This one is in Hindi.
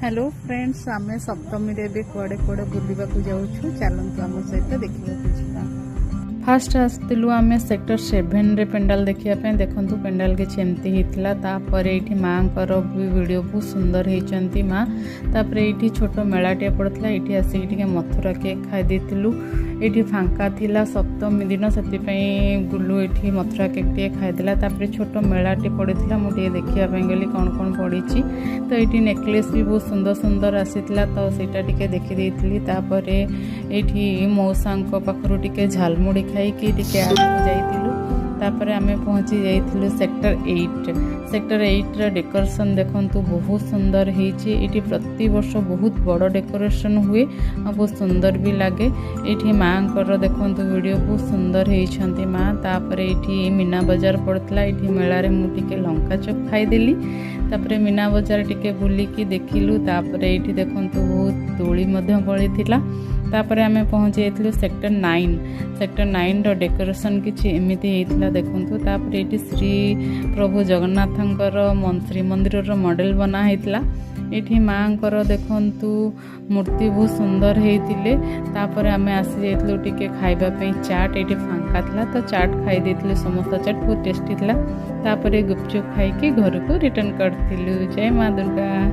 हेलो फ्रेंड्स आम सप्तमी रे कुआड़े कुआड़े बुलवा जाऊँ चलतु आम सहित देखा फास्ट आसलु आम सेक्टर 7 रे पेंडाल देखापी देखु पेंडाल किसी एमती होता ये माँ भी वीडियो बहुत सुंदर होती माँ तापर ये छोट मेलाटे पड़ता ये आसिक मथुरा केक खाईलु ये फांका थिला सप्तमी दिन से गुलू ये मथुरा केक टे खाईदेला तापर छोट मेलाटे पड़ा मुझे देखापी गली कौन कौन पड़ी तो ये नेकलेस भी बहुत सुंदर सुंदर आसीला तो सीटा टिके देखी तापर ये मौसा पाखर टिके झालमुड़ी खाई आगे तापर आम पहुँची जाइलु सेक्टर 8 डेकोरेशन देखंतु बहुत सुंदर होती प्रति वर्ष बहुत बड़ डेकोरेशन हुए बहुत सुंदर भी लगे ये माँ देखंतु वीडियो बहुत सुंदर होती माँ तापर ये मीना बजार पड़ता ये मेलार मुझे लंका चप खाईदेली तापर मीना बजार टिके बुलिकी देखिलु तापर ये देखंतु बहुत दोली पड़ी तापर आम पहुँची जाइलु सेक्टर 9 डेकोरेशन किसी एमती होता देखु तापर ये श्री प्रभु जगन्नाथंकर श्रीमंदिर मॉडल बना होता ये माँ देखु मूर्ति बहुत सुंदर होते तापर आम आसी जाइलु टिके खाइबापी चाट ये फांका था तो चाट खाई समोसा चाट बहुत टेस्टी था तापर गुपचुप खाई घर को रिटर्न करथिलु। जय माँ दुर्गा।